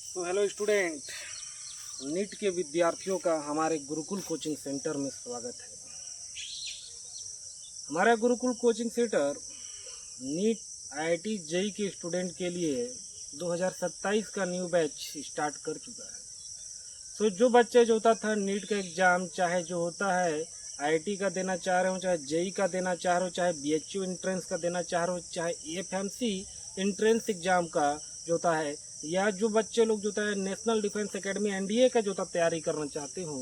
तो hello student, NEET के विद्यार्थियों का हमारे गुरुकुल कोचिंग सेंटर में स्वागत है। हमारा Gurukul coaching centre NEET IIT JEE के स्टूडेंट के लिए 2027 का न्यू बैच स्टार्ट कर चुका है। तो जो बच्चे जो होता था नीट का एग्ज़ाम, चाहे जो होता है आईआईटी का देना चाह रहे हो, चाहे जेई का देना चाह रहे हो, चाहे बीएचयू एंट्रेंस का देना चाह रहे हो, चाहे एफएमसी एंट्रेंस एग्ज़ाम का जो होता है, या जो बच्चे लोग जो होता है नेशनल डिफेंस एकेडमी एनडीए का जो होता तैयारी करना चाहते हो,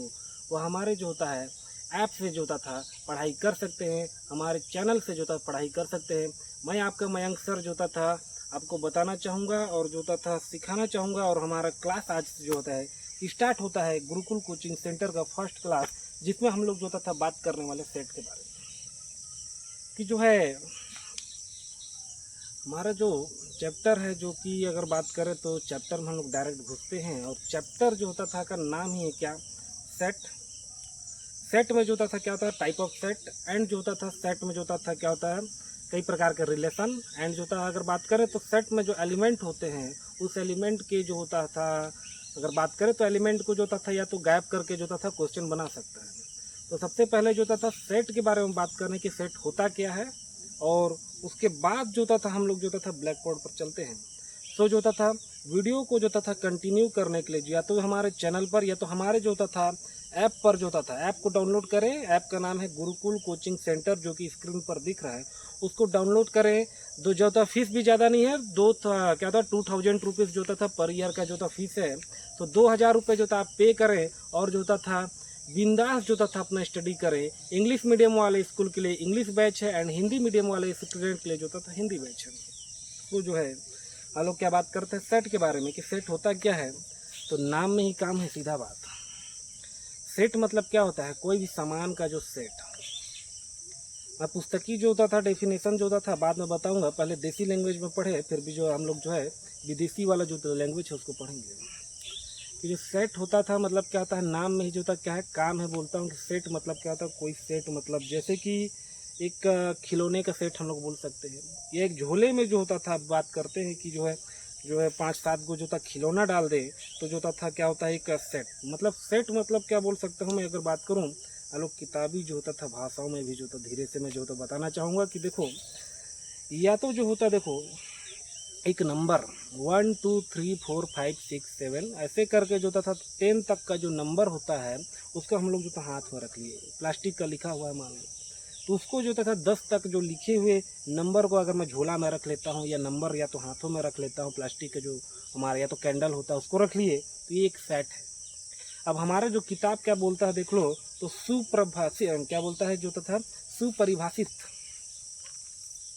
वो हमारे जो होता है ऐप से जो होता था पढ़ाई कर सकते हैं, हमारे चैनल से जो होता पढ़ाई कर सकते हैं। मैं आपका मयंक सर जो होता था आपको बताना चाहूँगा और जो होता था सिखाना चाहूँगा। और हमारा क्लास आज जो होता है स्टार्ट होता है गुरुकुल कोचिंग सेंटर का फर्स्ट क्लास, जिसमें हम लोग जो होता था बात करने वाले सेट के बारे में कि जो है हमारा जो चैप्टर है, जो कि अगर बात करें तो चैप्टर में हम लोग डायरेक्ट घुसते हैं। और चैप्टर जो होता था का नाम ही है क्या, सेट। सेट में जो होता था क्या होता है टाइप ऑफ सेट, एंड जो होता था सेट में जो होता था क्या होता है कई प्रकार के रिलेशन। एंड जो होता है अगर बात करें तो सेट में जो एलिमेंट होते हैं उस एलिमेंट के जो होता था, अगर बात करें तो एलिमेंट को जो होता था या तो गायब करके जो होता था क्वेश्चन बना सकता है। तो सबसे पहले जो होता था सेट के बारे में बात करने की, सेट होता क्या है, और उसके बाद जो होता था हम लोग जो होता था ब्लैक बोर्ड पर चलते हैं। सो जो होता था वीडियो को जो होता था कंटिन्यू करने के लिए या तो हमारे चैनल पर या तो हमारे जो होता था ऐप पर जो होता था, ऐप को डाउनलोड करें। ऐप का नाम है गुरुकुल कोचिंग सेंटर, जो कि स्क्रीन पर दिख रहा है, उसको डाउनलोड करें। जो होता फीस भी ज़्यादा नहीं है, क्या था 2000 रुपीज़ जो होता था पर ईयर का जो होता फीस है। तो 2000 रुपये जो था आप पे करें और जो होता था बिंदास जो था अपना स्टडी करें। इंग्लिश मीडियम वाले स्कूल के लिए इंग्लिश बैच है, एंड हिंदी मीडियम वाले स्टूडेंट के लिए जो था हिंदी बैच है। वो जो है हम लोग क्या बात करते हैं सेट के बारे में कि सेट होता क्या है। तो नाम में ही काम है, सीधा बात। सेट मतलब क्या होता है, कोई भी सामान का जो सेट। मैं पुस्तकी जो होता था डेफिनेशन जो होता था बाद में बताऊंगा, पहले देसी लैंग्वेज में पढ़े, फिर भी जो हम लोग जो है विदेशी वाला जो लैंग्वेज है उसको पढ़ेंगे। कि जो सेट होता था मतलब क्या होता है, नाम में ही जो होता क्या है काम है। बोलता हूँ कि सेट मतलब क्या होता है, कोई सेट मतलब जैसे कि एक खिलौने का सेट हम लोग बोल सकते हैं, या एक झोले में जो होता था बात करते हैं कि जो है 5-7 गो जो था खिलौना डाल दे तो जो होता था क्या होता है एक सेट। मतलब सेट मतलब क्या बोल सकता हूँ मैं, अगर बात करूँ हम लोग किताबी जो होता था भाषाओं में भी जो होता धीरे से मैं जो होता बताना चाहूँगा कि देखो, या तो जो होता देखो एक नंबर 1 2 3 4 5 6 7 ऐसे करके जो था 10 तक का जो नंबर होता है उसको हम लोग जो था हाथ में रख लिए, प्लास्टिक का लिखा हुआ है मान लो, तो उसको जो था 10 तक जो लिखे हुए नंबर को अगर मैं झोला में रख लेता हूँ या नंबर या तो हाथों में रख लेता हूँ, प्लास्टिक का जो हमारा या तो कैंडल होता है उसको रख लिए, तो ये एक सेट है। अब हमारा जो किताब क्या बोलता है देख लो, तो सुप्रभाषित क्या बोलता है जो था सुपरिभाषित,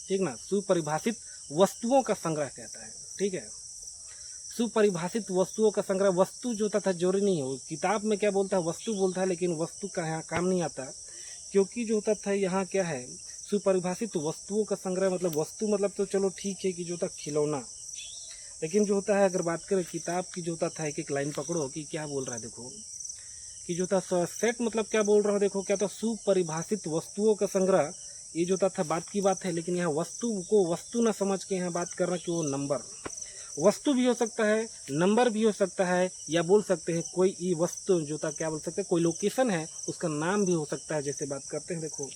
ठीक ना, सुपरिभाषित वस्तुओं का संग्रह कहता है, ठीक है। सुपरिभाषित वस्तुओं का संग्रह, वस्तु जो होता था जरूरी नहीं हो, किताब में क्या बोलता है वस्तु बोलता है, लेकिन वस्तु का यहाँ काम नहीं आता, क्योंकि जो होता था यहाँ क्या है सुपरिभाषित वस्तुओं का संग्रह। मतलब वस्तु मतलब तो चलो ठीक है कि जो होता खिलौना, लेकिन जो होता है अगर बात करें किताब की जो होता था एक एक लाइन पकड़ो कि क्या बोल रहा है देखो, कि जो था सेट मतलब क्या बोल रहा है देखो, क्या था सुपरिभाषित वस्तुओं का संग्रह। ये जो था बात की बात है, लेकिन यहाँ वस्तु को वस्तु ना समझ के यहाँ बात कर रहा कि वो नंबर, वस्तु भी हो सकता है, नंबर भी हो सकता है, या बोल सकते हैं कोई ई वस्तु जो था क्या बोल सकते हैं कोई लोकेशन है उसका नाम भी हो सकता है। जैसे बात करते हैं देखो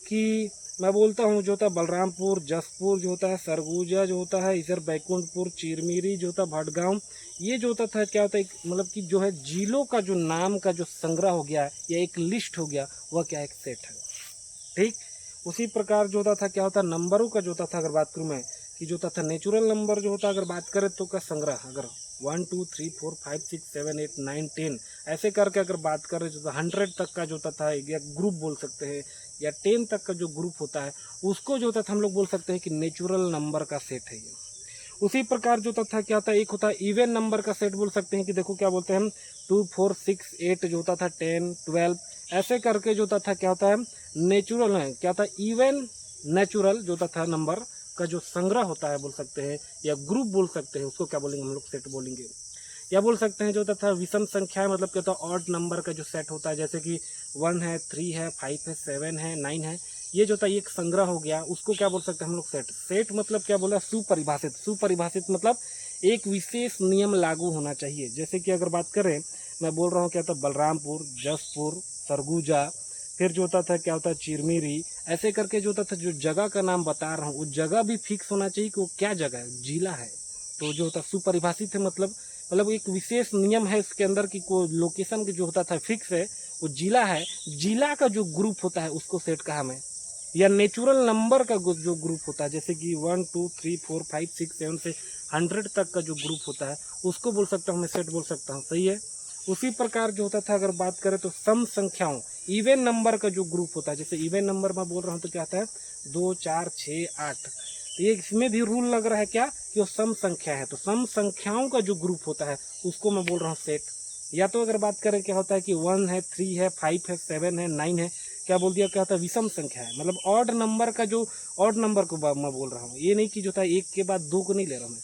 कि मैं बोलता हूँ जो होता है बलरामपुर, जसपुर जो होता है, सरगुजा जो होता है, इधर बैकुंठपुर, चिरमिरी जो होता है, भटगांव, ये जो होता था क्या होता है मतलब कि जो है जिलों का जो नाम का जो संग्रह हो गया या एक लिस्ट हो गया, वह क्या एक सेट है, ठीक। उसी प्रकार जो होता था क्या होता नंबरों का जो होता था, अगर बात करूँ मैं कि जो होता था नेचुरल नंबर जो होता अगर बात करें तो का संग्रह, अगर 1 2 3 4 5 6 7 8 9 10 ऐसे करके अगर बात करें जो 100 तक का जो होता था या ग्रुप बोल सकते हैं, या 10 तक का जो ग्रुप होता है उसको जो होता था हम लोग बोल सकते हैं कि नेचुरल नंबर का सेट है ये। उसी प्रकार जो होता था क्या होता है एक होता है इवन नंबर का सेट बोल सकते हैं कि देखो क्या बोलते हैं हम 2 4 6 8 जो होता था 10 12 ऐसे करके जो होता था क्या होता है नेचुरल है, क्या था इवन नेचुरल जो होता था नंबर का जो संग्रह होता है बोल सकते हैं, या ग्रुप बोल सकते हैं, उसको क्या बोलेंगे हम लोग सेट बोलेंगे। या बोल सकते हैं जो होता था विषम संख्या, मतलब क्या होता है ऑड नंबर का जो सेट होता है, जैसे कि 1 है, 3 है, 5 है, 7 है, 9 है, ये जो था एक संग्रह हो गया, उसको क्या बोल सकते हैं हम लोग सेट। सेट मतलब क्या बोला सुपरिभाषित, सुपरिभाषित मतलब एक विशेष नियम लागू होना चाहिए। जैसे कि अगर बात करें, मैं बोल रहा हूँ क्या होता है बलरामपुर, जसपुर, सरगुजा, फिर जो होता था क्या होता है चिरमिरी, ऐसे करके जो होता था जो जगह का नाम बता रहा हूँ वो जगह भी फिक्स होना चाहिए कि वो क्या जगह है, जिला है। तो जो होता सुपरिभाषित है, मतलब एक विशेष नियम है इसके अंदर कि कोई लोकेशन जो होता था फिक्स है, वो जिला है। जिला का जो ग्रुप होता है उसको सेट कहा मैं, या नेचुरल नंबर का जो ग्रुप होता है, जैसे कि 1 2 3 4 5 6 7 से 100 तक का जो ग्रुप होता है उसको बोल सकता हूँ मैं, सेट बोल सकता हूँ। सही है। उसी प्रकार जो होता था अगर बात करें तो सम संख्याओं, इवन नंबर का जो ग्रुप होता है, जैसे इवन नंबर में बोल रहा हूँ तो क्या आता है 2 4 6 8, तो ये इसमें भी रूल लग रहा है क्या कि वो सम संख्या है। तो सम संख्याओं का जो ग्रुप होता है उसको मैं बोल रहा हूँ सेट। या तो अगर बात करें क्या होता है कि 1 है, 3 है, 5 है, 7 है, 9 है, क्या बोल दिया, क्या होता है विषम संख्या है। मतलब ऑड नंबर का जो ऑड नंबर को मैं बोल रहा हूँ, ये नहीं कि जो था एक के बाद दो को नहीं ले रहा हूँ मैं,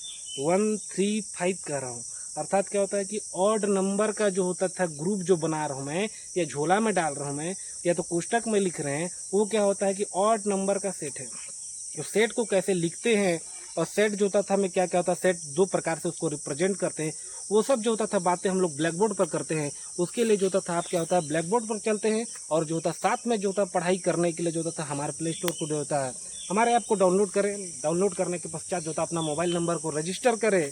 1 3 5 कह रहा हूँ। अर्थात क्या होता है कि ऑड नंबर का जो होता था ग्रुप जो बना रहा हूँ मैं, या झोला में डाल रहा हूँ मैं, या तो कोष्टक में लिख रहे हैं, वो क्या होता है कि ऑड नंबर का सेट है। तो सेट को कैसे लिखते हैं, और सेट जो होता था मैं क्या होता है, सेट दो प्रकार से उसको रिप्रेजेंट करते हैं, वो सब जो होता था बातें हम लोग ब्लैक बोर्ड पर करते हैं। उसके लिए जो होता था आप क्या होता है ब्लैक बोर्ड पर चलते हैं, और जो होता साथ में जो होता पढ़ाई करने के लिए जो होता था हमारे प्ले स्टोर को जो होता है हमारे ऐप को डाउनलोड करें। डाउनलोड करने के पश्चात जो होता अपना मोबाइल नंबर को रजिस्टर करें।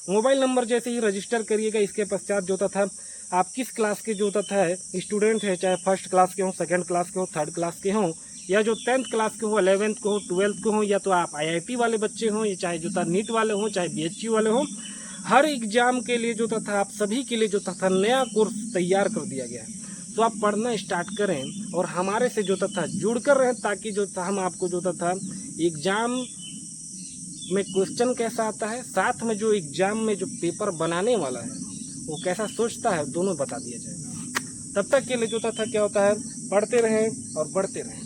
मोबाइल नंबर जैसे ही रजिस्टर करिएगा, इसके पश्चात जो होता था आप किस क्लास के जो होता था स्टूडेंट है, चाहे फर्स्ट क्लास के हों, सेकंड क्लास के हों, थर्ड क्लास के हों, या जो 10th क्लास के हों, 11th के हों, 12th के हों, या तो आप IIT वाले बच्चे हों, या चाहे जो था नीट वाले हों, चाहे BHU वाले हों, हर एग्जाम के लिए जो था आप सभी के लिए जो था नया कोर्स तैयार कर दिया गया है। तो आप पढ़ना स्टार्ट करें और हमारे से जो था जुड़ कर रहें, ताकि जो था हम आपको जो था एग्जाम में क्वेश्चन कैसा आता है, साथ में जो एग्जाम में जो पेपर बनाने वाला है वो कैसा सोचता है, दोनों बता दिया जाएगा। तब तक के लिए जो था क्या होता है, पढ़ते रहें और बढ़ते रहें।